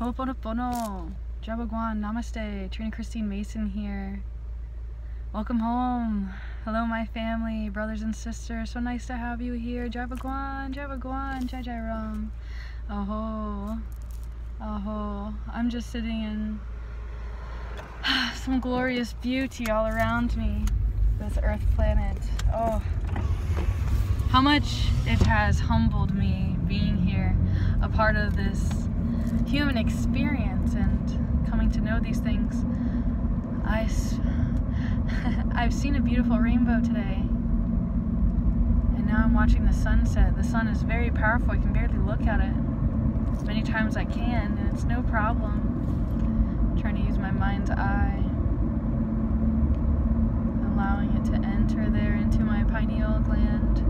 Ho'oponopono, Jabagwan, Namaste, Trina Christine Mason here. Welcome home. Hello my family, brothers and sisters. So nice to have you here. Jabagwan, Jabagwan, Jai Jai Ram. Aho, aho. I'm just sitting in some glorious beauty all around me. This earth planet. Oh, how much it has humbled me being here, a part of this human experience and coming to know these things. I've seen a beautiful rainbow today, and now I'm watching the sunset. The sun is very powerful. I can barely look at it as many times as I can, and it's no problem. I'm trying to use my mind's eye, allowing it to enter there into my pineal gland.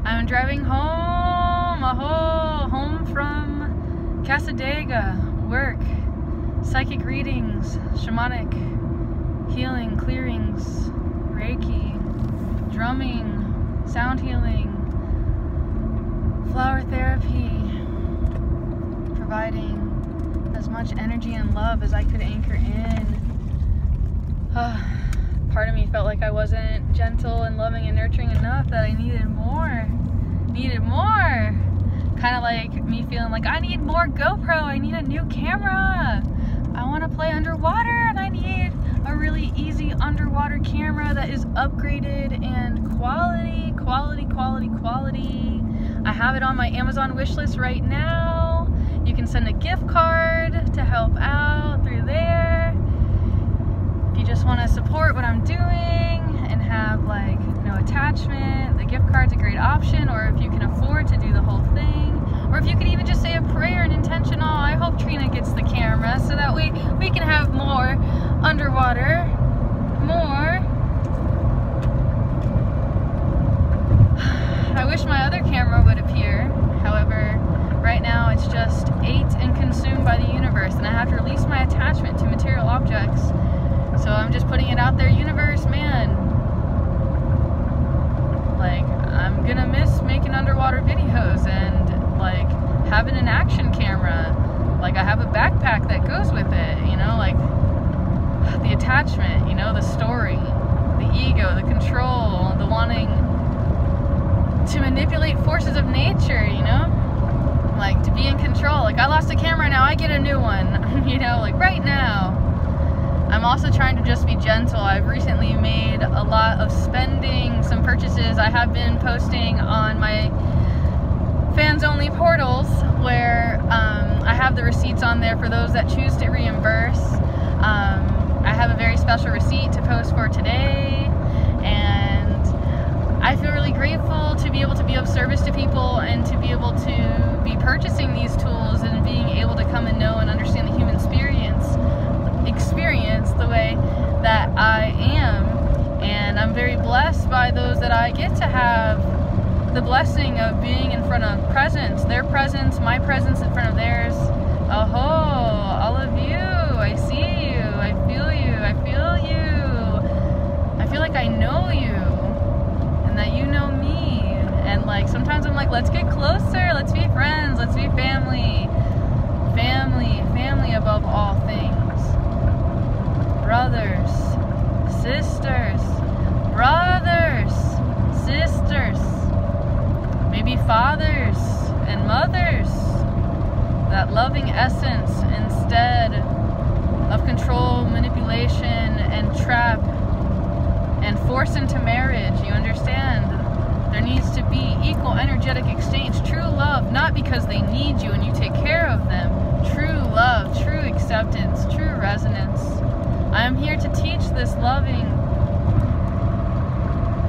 I'm driving home, home from cassadaga, work, psychic readings, shamanic healing, clearings, Reiki, drumming, sound healing, flower therapy, providing as much energy and love as I could anchor in. Part of me felt like I wasn't gentle and loving and nurturing enough, that I needed more. Kind of like me feeling like I need more GoPro, I need a new camera. I want to play underwater and I need a really easy underwater camera that is upgraded and quality. I have it on my Amazon wish list right now. You can send a gift card to help out through there. If you just want to support what I'm doing and have like no attachment, the gift card's a great option. Or if you can afford to do the whole thing, or if you could even just say a prayer and intentional, I hope Trina gets the camera so that we can have more underwater, more. I wish my other camera would appear. However, right now it's just ate and consumed by the universe, and I have to release my attachment to material objects. So I'm just putting it out there, universe, man. Like, I'm gonna miss making underwater videos and like having an action camera. Like, I have a backpack that goes with it, you know, like the attachment, you know, the story, the ego, the control, the wanting to manipulate forces of nature, you know, like to be in control. Like, I lost a camera, now I get a new one, you know, like right now. I'm also trying to just be gentle. I've recently made a lot of spending, some purchases. I have been posting on my fans only portals where I have the receipts on there for those that choose to reimburse. I have a very special receipt to post for today, and I feel really grateful to be able to be of service to people and to be able to be purchasing these tools and being able to come and know and understand the human experience the way that I am. And I'm very blessed by those that I get to have the blessing of being in front of presence, their presence, my presence in front of theirs. Aho, all of you, I see you, I feel you, I feel you. I feel like I know you and that you know me. And like sometimes I'm like, let's get closer, let's be friends, let's be family. Family above all things. Brothers, sisters, maybe fathers and mothers. That loving essence instead of control, manipulation, and trap and force into marriage. You understand? There needs to be equal energetic exchange. True love, not because they need you and you take care of them. True love, true acceptance, true resonance. I am here to teach this loving.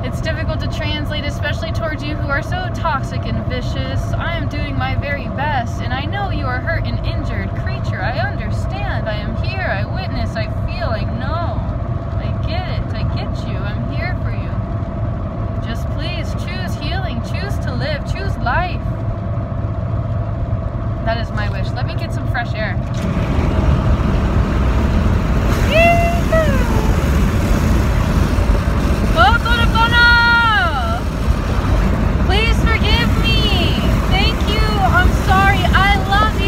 It's difficult to translate, especially towards you who are so toxic and vicious. I am doing my very best, and I know you are hurt and injured. Creature, I understand. I am here. I witness. I feel. I know. I get it. I get you. I'm here for you. Just please choose healing. Choose to live. Choose life. That is my wish. Let me get some fresh air. Please forgive me. Thank you. I'm sorry. I love you.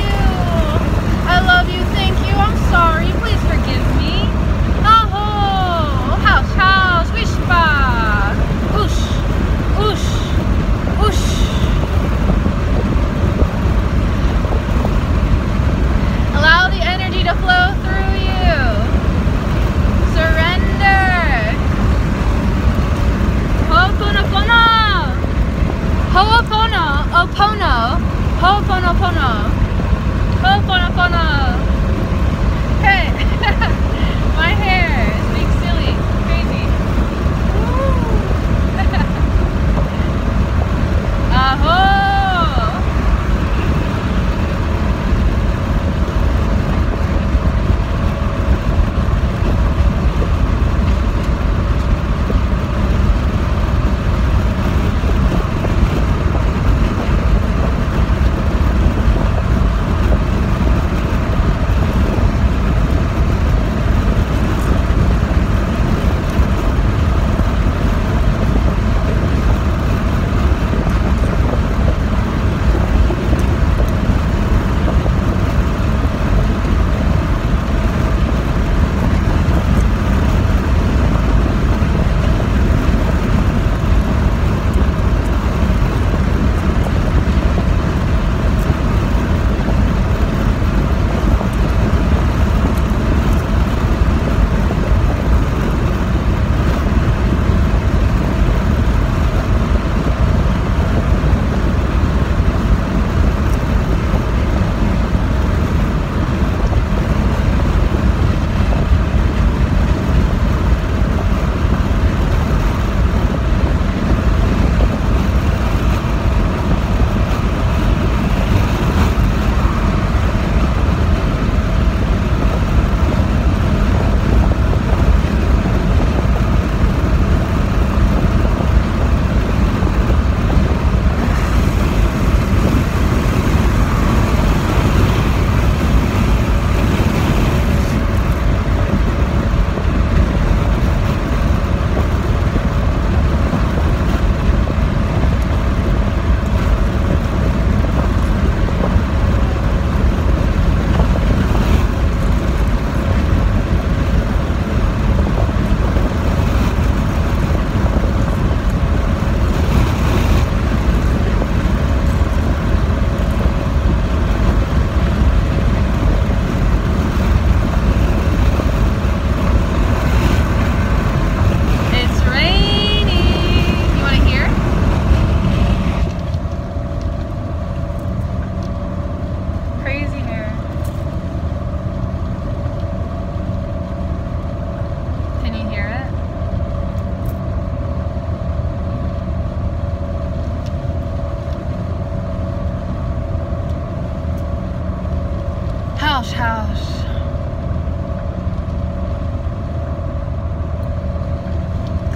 house.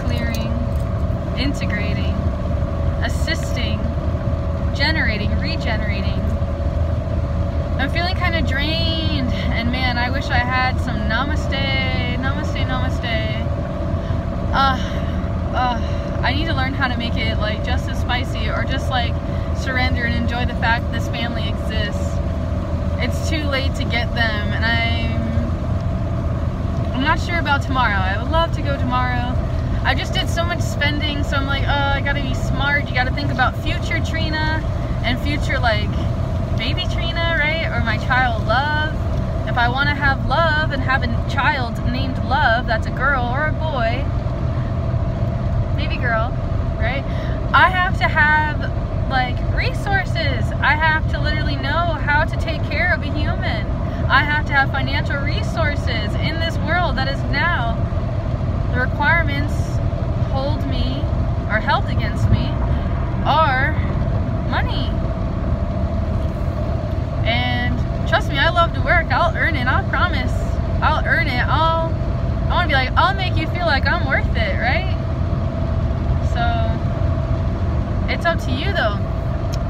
Clearing, integrating, assisting, generating, regenerating. I'm feeling kind of drained, and man, I wish I had some namaste, namaste, namaste. I need to learn how to make it like just as spicy, or just like surrender and enjoy the fact this family exists. It's too late to get them, and I'm not sure about tomorrow. I would love to go tomorrow. I just did so much spending, so I'm like, I gotta be smart. You gotta think about future Trina and future like baby Trina, right? Or my child Love. If I want to have Love and have a child named Love, that's a girl or a boy, baby girl, right? I have to have like resources. I have to literally know how to take care of a human. I have to have financial resources in this world that is now. The requirements hold me or held against me are money. And trust me, I love to work. I'll earn it. I promise. I'll earn it. I want to be like, I'll make you feel like I'm worth it, right? So it's up to you though.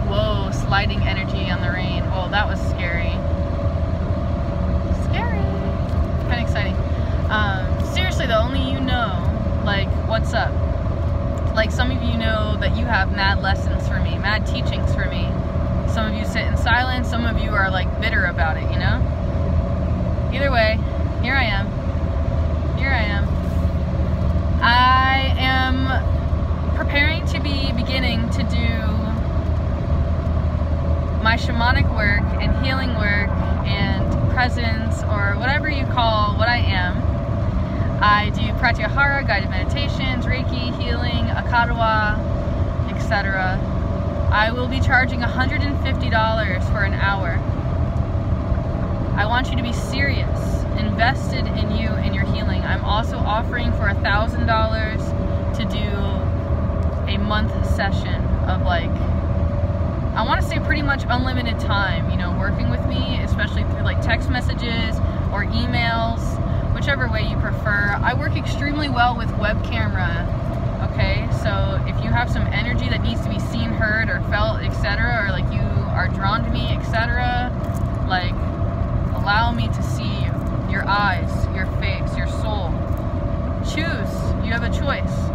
Whoa, sliding energy on the rain. Whoa, that was scary. Scary. Kind of exciting. Seriously though, only you know, like, what's up. Like, some of you know that you have mad lessons for me, mad teachings for me. Some of you sit in silence, some of you are like bitter about it, you know? Either way, here I am. Here I am. I am preparing to be beginning to do my shamanic work and healing work and presence, or whatever you call what I am. I do pratyahara, guided meditations, Reiki, healing, Akadawa, etc. I will be charging $150 for an hour. I want you to be serious, invested in you and your healing. I'm also offering for $1,000 to do a month session of like, I want to say pretty much unlimited time, you know, working with me, especially through like text messages or emails, whichever way you prefer. I work extremely well with web camera, okay? So if you have some energy that needs to be seen, heard, or felt, etc., or like you are drawn to me, etc., like, allow me to see you, your eyes, your face, your soul. Choose. You have a choice.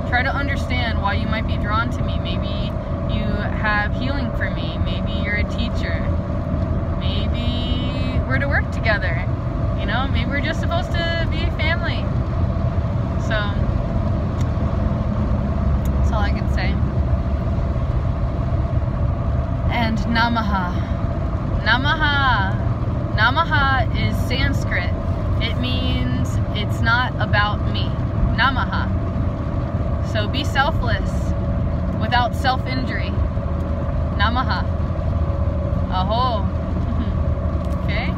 Try to understand why you might be drawn to me. Maybe you have healing for me. Maybe you're a teacher. Maybe we're to work together. You know, maybe we're just supposed to be family. So that's all I can say. And Namaha. Namaha. Namaha is Sanskrit. It means it's not about me. Namaha. So be selfless without self-injury. Namaha. Aho. Okay.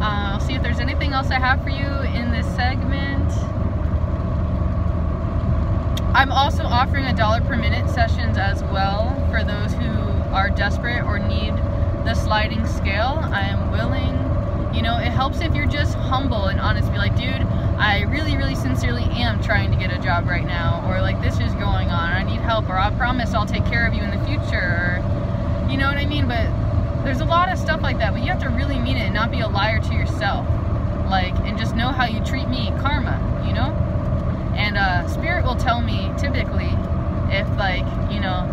I'll see if there's anything else I have for you in this segment. I'm also offering $1 per minute sessions as well for those who are desperate or need the sliding scale. I am willing. You know, it helps if you're just humble and honest. Be like, dude, I really, really sincerely am trying to get a job right now, or like this is going on, or I need help, or I promise I'll take care of you in the future, or you know what I mean? But there's a lot of stuff like that, but you have to really mean it and not be a liar to yourself. Like, and just know how you treat me, karma, you know? And spirit will tell me typically if, like, you know,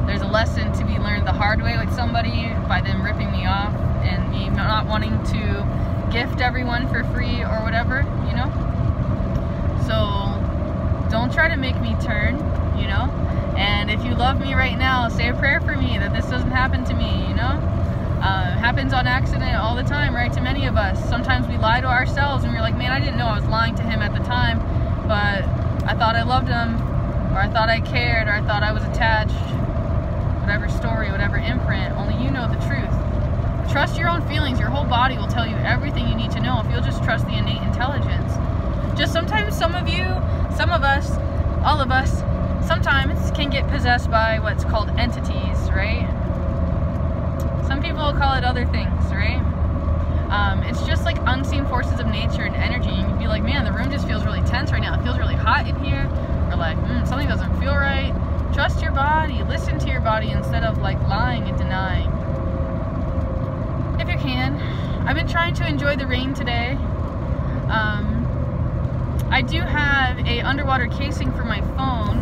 there's a lesson to be learned the hard way with somebody by them ripping me off and me not wanting to gift everyone for free or whatever, you know? So don't try to make me turn, you know? And if you love me right now, say a prayer for me that this doesn't happen to me, you know? It happens on accident all the time, right? To many of us. Sometimes we lie to ourselves and we're like, man, I didn't know I was lying to him at the time, but I thought I loved him, or I thought I cared, or I thought I was attached. Whatever story, whatever imprint, only you know the truth. Trust your own feelings. Your whole body will tell you everything you need to know if you'll just trust the innate intelligence. Just sometimes some of you, some of us, all of us, sometimes can get possessed by what's called entities, right? Some people will call it other things, right? It's just like unseen forces of nature and energy. You can be like, man, the room just feels really tense right now. It feels really hot in here. Or like, something doesn't feel right. Trust your body. Listen to your body instead of like lying and denying. If you can. I've been trying to enjoy the rain today. I do have a underwater casing for my phone.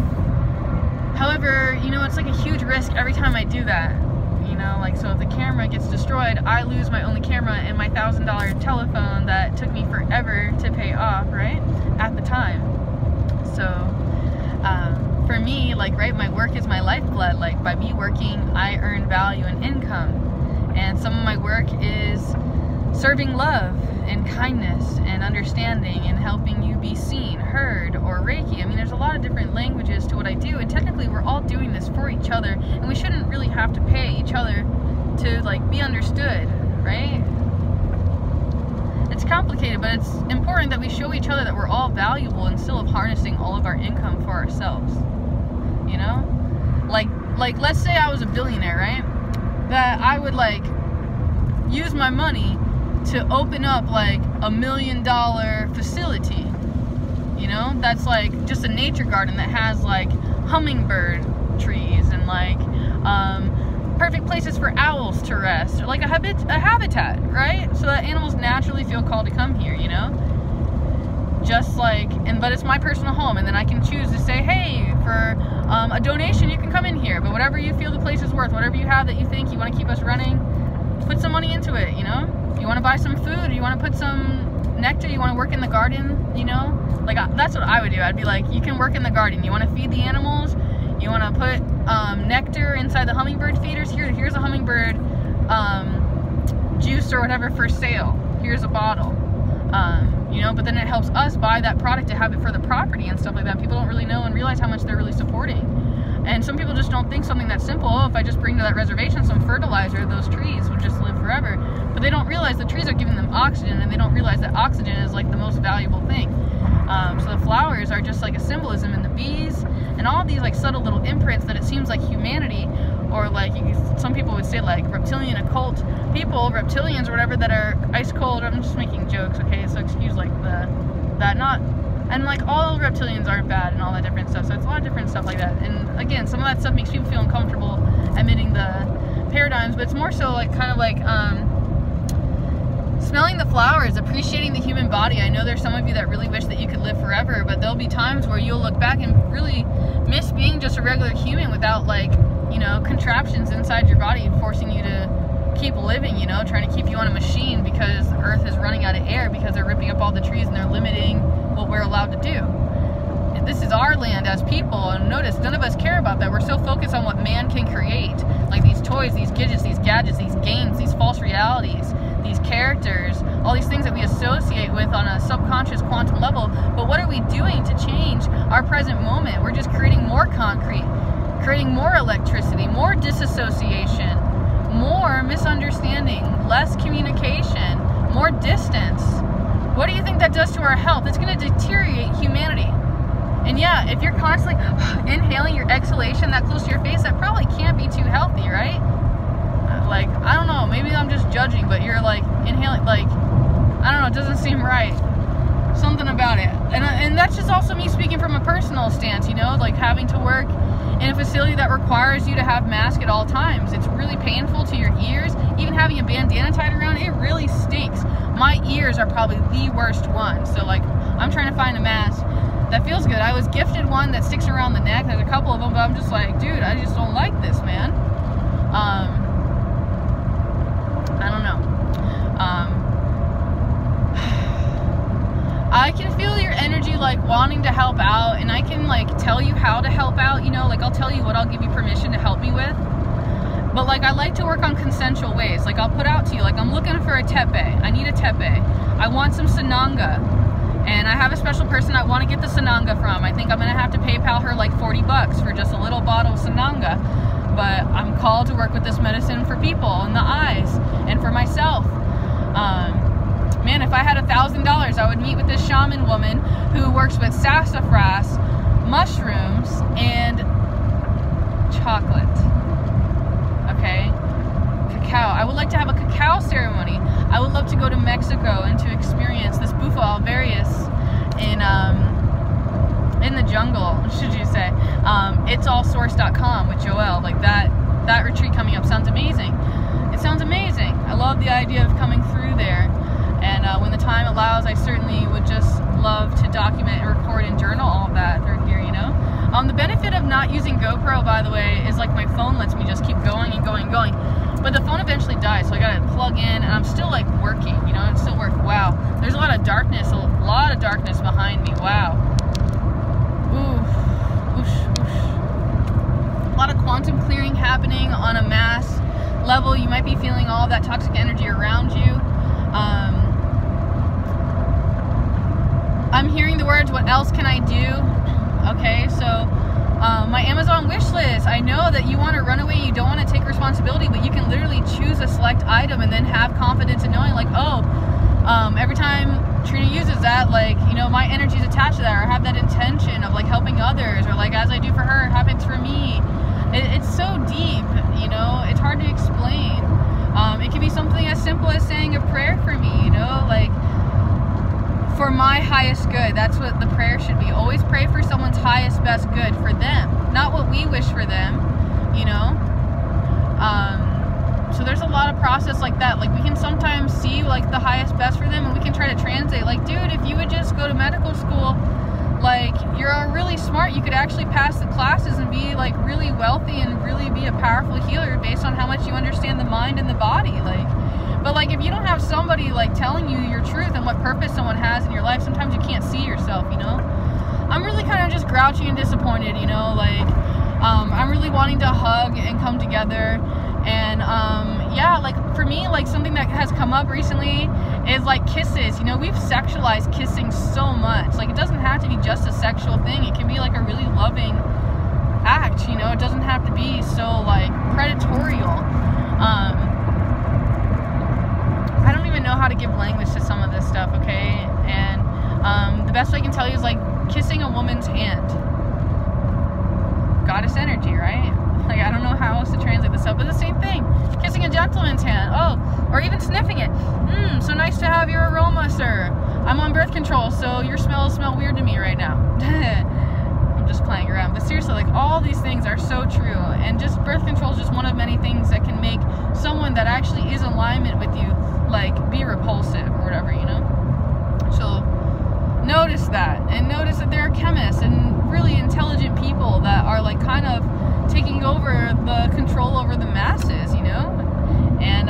However, you know, it's like a huge risk every time I do that. You know, like, so if the camera gets destroyed, I lose my only camera and my $1,000 telephone that took me forever to pay off, right? At the time. So, for me, like, right, my work is my lifeblood. Like, by me working, I earn value and income. And some of my work is serving love and kindness and understanding and helping you be seen, heard, or Reiki. I mean, there's a lot of different languages to what I do, and technically we're all doing this for each other, and we shouldn't really have to pay each other to like be understood, right? It's complicated, but it's important that we show each other that we're all valuable and still of harnessing all of our income for ourselves. You know? Like let's say I was a billionaire, right? That I would like use my money to open up like $1 million facility, you know, that's like just a nature garden that has like hummingbird trees and like perfect places for owls to rest, or like a habitat, right? So that animals naturally feel called to come here, you know, just like, but it's my personal home, and then I can choose to say, hey, for a donation you can come in here, but whatever you feel the place is worth, whatever you have that you think you want to keep us running, put some money into it, you know. You want to buy some food, you want to put some nectar, you want to work in the garden, you know? Like, that's what I would do. I'd be like, you can work in the garden. You want to feed the animals, you want to put nectar inside the hummingbird feeders. Here's a hummingbird juice or whatever for sale. Here's a bottle. You know, but then it helps us buy that product to have it for the property and stuff like that. People don't really know and realize how much they're really supporting. And some people just don't think something that simple, oh, if I just bring to that reservation some fertilizer, those trees would just live forever. But they don't realize the trees are giving them oxygen, and they don't realize that oxygen is like the most valuable thing. So the flowers are just like a symbolism, and the bees, and all of these like subtle little imprints that it seems like humanity, or like some people would say like reptilian occult people, reptilians or whatever, that are ice cold. I'm just making jokes, okay? So excuse like that not. And like all reptilians aren't bad and all that different stuff. So it's a lot of different stuff like that. And again, some of that stuff makes people feel uncomfortable admitting the paradigms, but it's more so like kind of like smelling the flowers, appreciating the human body. I know there's some of you that really wish that you could live forever, but there'll be times where you'll look back and really miss being just a regular human without like, you know, contraptions inside your body forcing you to keep living, you know, trying to keep you on a machine because the earth is running out of air because they're ripping up all the trees and they're limiting what we're allowed to do. This is our land as people, and notice none of us care about that. We're so focused on what man can create, like these toys, these gadgets, these games, these false realities, these characters, all these things that we associate with on a subconscious quantum level. But what are we doing to change our present moment? We're just creating more concrete, creating more electricity, more disassociation, more misunderstanding, less communication, more distance. What do you think that does to our health? It's going to deteriorate humanity. And yeah, if you're constantly inhaling your exhalation that close to your face, that probably can't be too healthy, right? Like, I don't know, maybe I'm just judging, but you're like inhaling, like, I don't know, it doesn't seem right. Something about it. And that's just also me speaking from a personal stance, you know, like having to work in a facility that requires you to have mask at all times. It's really painful to your ears. Even having a bandana tied around, it really stinks. My ears are probably the worst one. So like, I'm trying to find a mask that feels good. I was gifted one that sticks around the neck. There's a couple of them, but I'm just like, dude, I just don't like this, man. I don't know. I can feel your energy like wanting to help out, and I can like tell you how to help out, you know, like I'll tell you what I'll give you permission to help me with. But like, I like to work on consensual ways. Like, I'll put out to you, like, I'm looking for a tepe. I need a tepe. I want some sananga. And I have a special person I want to get the sananga from. I think I'm going to have to PayPal her like $40 for just a little bottle of sananga. But I'm called to work with this medicine for people in the eyes and for myself. Man, if I had $1,000, I would meet with this shaman woman who works with sassafras, mushrooms, and chocolate. Okay? cacao. I would like to have a cacao ceremony. I would love to go to Mexico and to experience this bufo alvarius in the jungle, should you say. Itsallsource.com with Joelle. Like that retreat coming up sounds amazing. It sounds amazing. I love the idea of coming through there. And when the time allows, I certainly would just love to document and record and journal all of that through here, you know? The benefit of not using GoPro, by the way, is like my phone lets me just keep going and going and going. But the phone eventually dies, so I gotta plug in, and I'm still like working, you know? It's still work. Wow. There's a lot of darkness behind me. Wow. Ooh. Oosh, oosh. A lot of quantum clearing happening on a mass level. You might be feeling all that toxic energy around you. I'm hearing the words, what else can I do? Okay, so my Amazon wish list. I know that you want to run away, you don't want to take responsibility, but you can literally choose a select item and then have confidence in knowing, like, oh, every time Trina uses that, like, you know, my energy's attached to that, or I have that intention of like helping others, or like as I do for her, it happens for me. It's so deep, you know, it's hard to explain. It can be something as simple as saying a prayer for me, you know, like, for my highest good. That's what the prayer should be. Always pray for someone's highest best good for them, not what we wish for them, you know. So there's a lot of process like that. Like, we can sometimes see like the highest best for them, and we can try to translate, like, dude, if you would just go to medical school, like, you're really smart, you could actually pass the classes and be like really wealthy and really be a powerful healer based on how much you understand the mind and the body. Like, but like, if you don't have somebody like telling you your truth and what purpose someone has in your life, sometimes you can't see yourself, you know. I'm really kind of just grouchy and disappointed, you know, like, I'm really wanting to hug and come together. And yeah, like, for me, like, something that has come up recently is like kisses. You know, we've sexualized kissing so much. Like, it doesn't have to be just a sexual thing. It can be like a really loving act, you know. It doesn't have to be so like predatorial. I don't even know how to give language to some of this stuff, okay? And the best I can tell you is like kissing a woman's hand. Goddess energy, right? Like, I don't know how else to translate this up, but the same thing. Kissing a gentleman's hand. Oh, or even sniffing it. So nice to have your aroma, sir. I'm on birth control, so your smells smell weird to me right now. I'm just playing around. But seriously, like, all these things are so true. And just birth control is just one of many things that can make someone that actually is in alignment with you, like, be repulsive or whatever, you know? So notice that, and notice that there are chemists and really intelligent people that are like kind of taking over the control over the masses, you know? And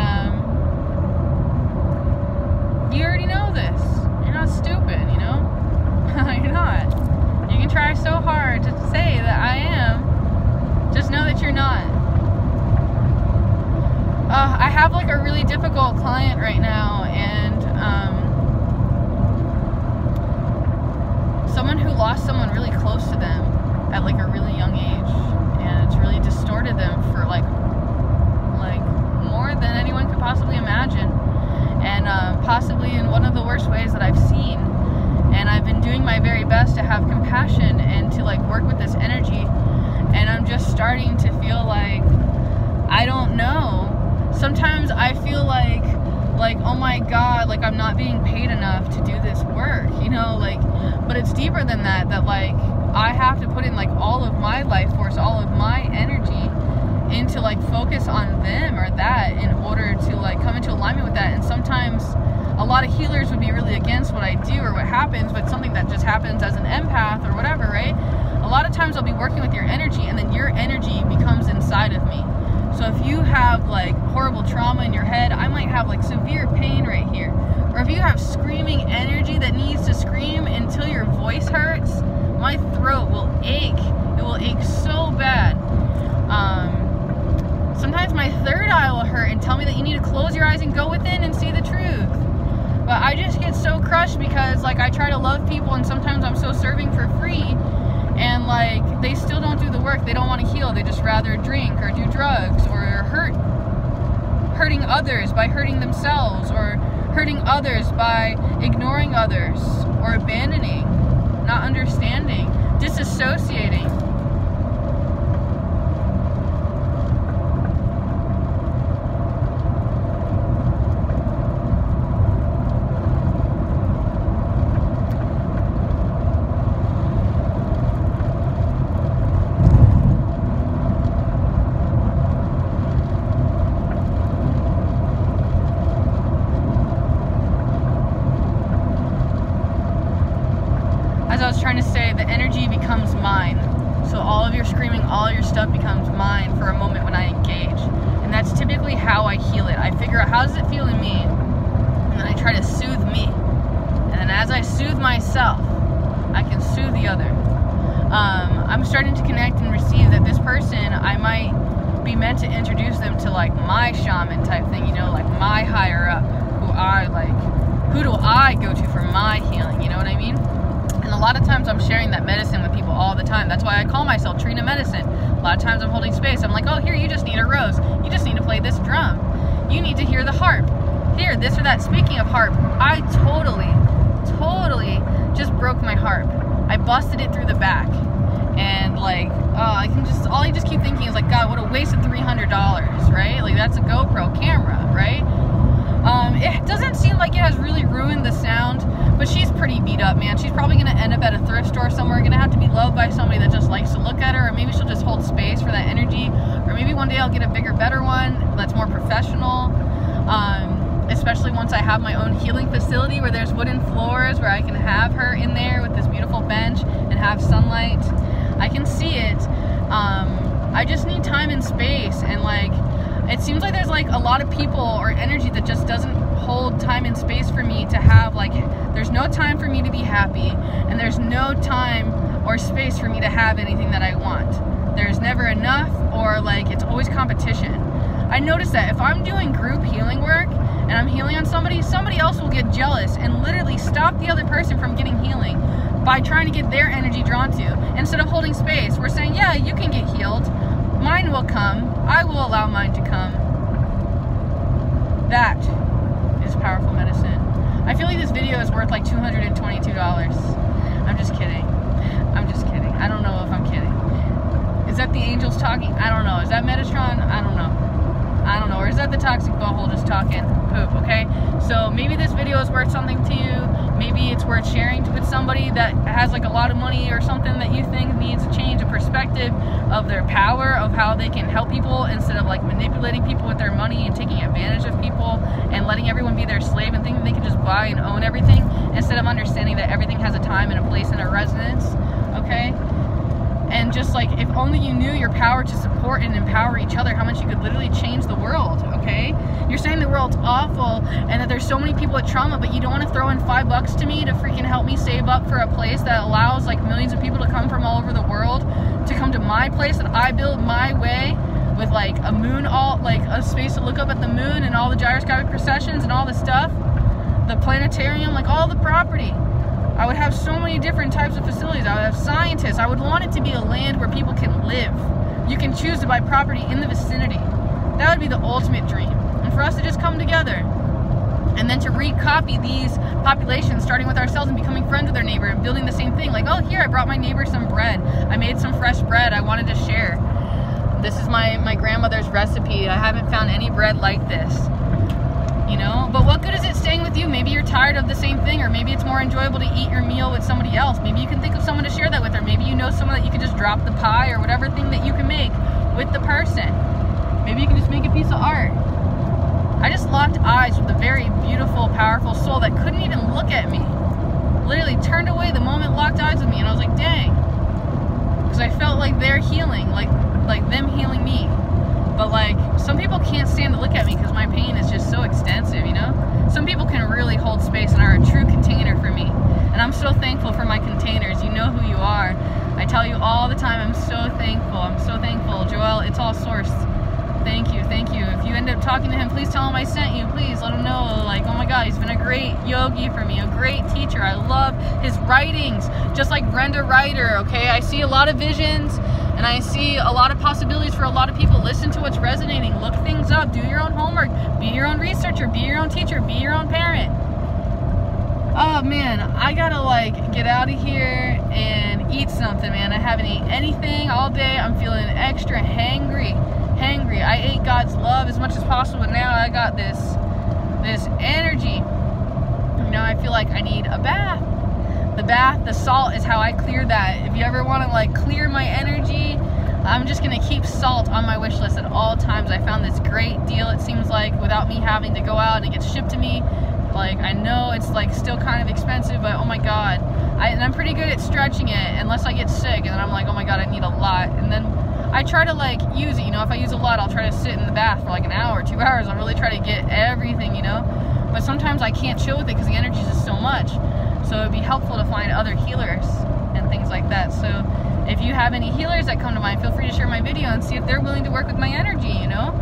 you already know this. You're not stupid, you know? You're not. You can try so hard to say that I am. Just know that you're not. I have like a really difficult client right now, and someone who lost someone really close to them at like a really young age, and it's really distorted them for like more than anyone could possibly imagine, and possibly in one of the worst ways that I've seen. And I've been doing my very best to have compassion and to like work with this energy, and I'm just starting to feel like, I don't know, sometimes I feel like, oh my God, like I'm not being paid enough to do this work, you know, like, but it's deeper than that, that like I have to put in like all of my life force, all of my energy into like focus on them or that in order to like come into alignment with that. And sometimes a lot of healers would be really against what I do or what happens, but something that just happens as an empath or whatever, right? A lot of times I'll be working with your energy, and then your energy becomes inside of me. So if you have like horrible trauma in your head, I might have like severe pain right here. Or if you have screaming energy that needs to scream until your voice hurts, my throat will ache. It will ache so bad. Sometimes my third eye will hurt and tell me that you need to close your eyes and go within and see the truth. But I just get so crushed because like I try to love people, and sometimes I'm so serving for free, and like they still don't do the work. They don't want to heal. They just rather drink or do drugs or hurting others by hurting themselves, or hurting others by ignoring others, or abandoning, not understanding, disassociating. I'm starting to connect and receive that this person, I might be meant to introduce them to like my shaman type thing, you know, like my higher up, who do I go to for my healing, you know what I mean? And a lot of times I'm sharing that medicine with people all the time. That's why I call myself Trina Medicine. A lot of times I'm holding space. I'm like, oh, here, you just need a rose. You just need to play this drum. You need to hear the harp. Here, this or that. Speaking of harp, I totally just broke my harp. I busted it through the back. And like, all I just keep thinking is like, God, what a waste of $300, right? Like, that's a GoPro camera, right? It doesn't seem like it has really ruined the sound, but she's pretty beat up, man. She's probably gonna end up at a thrift store somewhere, gonna have to be loved by somebody that just likes to look at her, or maybe she'll just hold space for that energy, or maybe one day I'll get a bigger, better one that's more professional. Especially once I have my own healing facility where there's wooden floors, where I can have her in there with this beautiful bench and have sunlight. I can see it. I just need time and space, and like, it seems like there's like a lot of people or energy that just doesn't hold time and space for me to have, like, there's no time for me to be happy, and there's no time or space for me to have anything that I want. There's never enough, or like, it's always competition. I notice that if I'm doing group healing work and I'm healing on somebody, somebody else will get jealous and literally stop the other person from getting healing by trying to get their energy drawn to. Instead of holding space, we're saying, yeah, you can get healed. Mine will come. I will allow mine to come. That is powerful medicine. I feel like this video is worth like $222. I'm just kidding. I'm just kidding. I don't know if I'm kidding. Is that the angels talking? I don't know. Is that Metatron? I don't know. I don't know. Or is that the toxic butthole just talking poop? Okay, so maybe this video is worth something to you. Maybe it's worth sharing with somebody that has like a lot of money or something that you think needs to change a perspective of their power, of how they can help people instead of like manipulating people with their money and taking advantage of people and letting everyone be their slave and thinking they can just buy and own everything, instead of understanding that everything has a time and a place and a resonance. Okay, and just like, if only you knew your power to support and empower each other, how much you could literally change the world. Okay, you're saying the world's awful and that there's so many people with trauma, but you don't want to throw in $5 to me to freaking help me save up for a place that allows like millions of people to come from all over the world to come to my place that I build my way, with like a moon, all like a space to look up at the moon and all the gyroscopic processions and all the stuff, the planetarium, like all the property. I would have so many different types of facilities. I would have scientists. I would want it to be a land where people can live. You can choose to buy property in the vicinity. That would be the ultimate dream. And for us to just come together and then to recopy these populations, starting with ourselves and becoming friends with our neighbor and building the same thing. Like, oh, here, I brought my neighbor some bread. I made some fresh bread I wanted to share. This is my grandmother's recipe. I haven't found any bread like this. You know, but what good is it staying with you? Maybe you're tired of the same thing, or maybe it's more enjoyable to eat your meal with somebody else. Maybe you can think of someone to share that with, or maybe you know someone that you can just drop the pie or whatever thing that you can make with the person. Maybe you can just make a piece of art. I just locked eyes with a very beautiful, powerful soul that couldn't even look at me. Literally turned away the moment locked eyes with me, and I was like, dang. Because I felt like they're healing, like them healing me. But like, some people can't stand to look at me because my pain is just so extensive, you know? Some people can really hold space and are a true container for me. And I'm so thankful for my containers. You know who you are. I tell you all the time, I'm so thankful. I'm so thankful. Joel, it's all sourced. Thank you, thank you. If you end up talking to him, please tell him I sent you. Please let him know, like, oh my God, he's been a great yogi for me, a great teacher. I love his writings, just like Brenda Ryder, okay? I see a lot of visions, and I see a lot of possibilities for a lot of people. Listen to what's resonating. Look things up. Do your own homework. Be your own researcher. Be your own teacher. Be your own parent. Oh, man. I gotta, like, get out of here and eat something, man. I haven't eaten anything all day. I'm feeling extra hangry. I ate God's love as much as possible, but now I got this energy. You know, I feel like I need a bath. The bath, the salt is how I clear that. If you ever want to like clear my energy, I'm just going to keep salt on my wish list at all times. I found this great deal, it seems like, without me having to go out and it gets shipped to me. Like, I know it's like still kind of expensive, but oh my God. And I'm pretty good at stretching it unless I get sick, and then I'm like, oh my God, I need a lot. And then I try to like use it, you know, if I use a lot, I'll try to sit in the bath for like an hour, 2 hours. I'll really try to get everything, you know. But sometimes I can't chill with it because the energy is just so much. So it'd be helpful to find other healers and things like that. So have any healers that come to mind, feel free to share my video and see if they're willing to work with my energy, you know,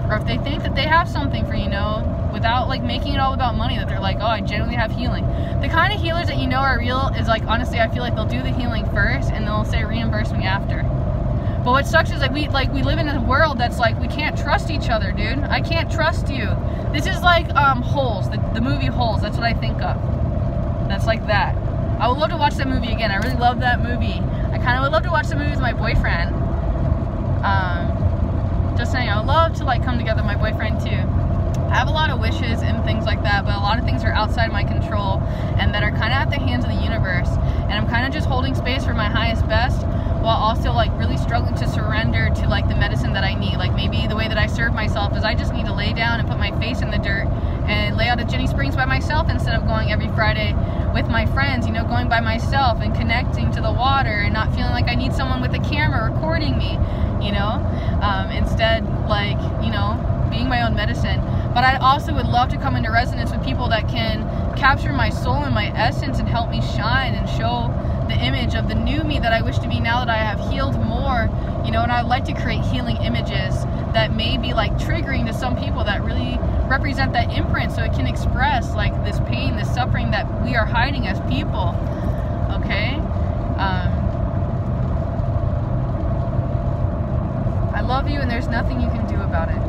or if they think that they have something for, you know, without like making it all about money, that they're like, oh, I genuinely have healing. The kind of healers that you know are real is like, honestly, I feel like they'll do the healing first and they'll say reimburse me after. But what sucks is like we live in a world that's like, we can't trust each other, dude. I can't trust you. This is like Holes, the movie Holes. That's what I think of. That's like that. I would love to watch that movie again. I really love that movie. I kind of would love to watch the movie with my boyfriend. Just saying, I would love to like come together with my boyfriend too. I have a lot of wishes and things like that, but a lot of things are outside my control and that are kind of at the hands of the universe. And I'm kind of just holding space for my highest best, while also like really struggling to surrender to like the medicine that I need. Like maybe the way that I serve myself is I just need to lay down and put my face in the dirt and lay out at Jenny Springs by myself instead of going every Friday with my friends, you know, going by myself and connecting to the water and not feeling like I need someone with a camera recording me, you know, instead like, you know, being my own medicine. But I also would love to come into resonance with people that can capture my soul and my essence and help me shine and show the image of the new me that I wish to be now that I have healed more, you know. And I'd like to create healing images that may be like triggering to some people that really represent that imprint, so it can express like this pain, this suffering that we are hiding as people, okay? I love you and there's nothing you can do about it.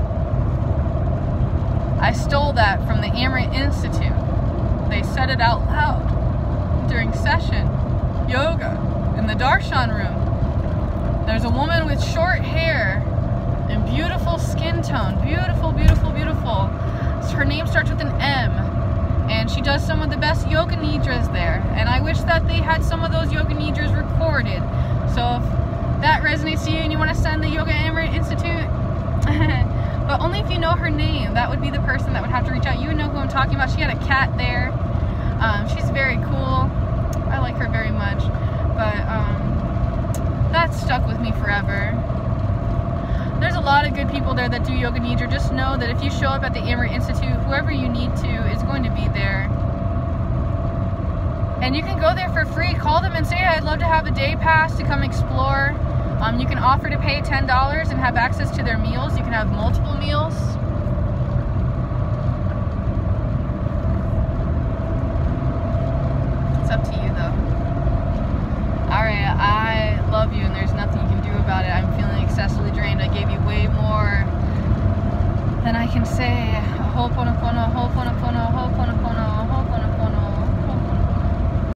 I stole that from the Amaranth Institute. They said it out loud during session yoga in the darshan room. There's a woman with short hair and beautiful skin tone, beautiful, beautiful, beautiful. Her name starts with an M, and she does some of the best yoga nidras there, and I wish that they had some of those yoga nidras recorded. So if that resonates to you and you want to send the Yoga Amaranth Institute, but only if you know her name. That would be the person that would have to reach out. You would know who I'm talking about. She had a cat there. She's very cool. I like her very much, but that stuck with me forever. There's a lot of good people there that do Yoga Nidra. Just know that if you show up at the Amaranth Institute, whoever you need to is going to be there. And you can go there for free. Call them and say, hey, I'd love to have a day pass to come explore. You can offer to pay $10 and have access to their meals. You can have multiple meals. It's up to you though. Alright, I love you and there's nothing you can do about it. I'm feeling excessively drained. I gave you way more than I can say. Ho'oponopono, ho'oponopono, ho'oponopono.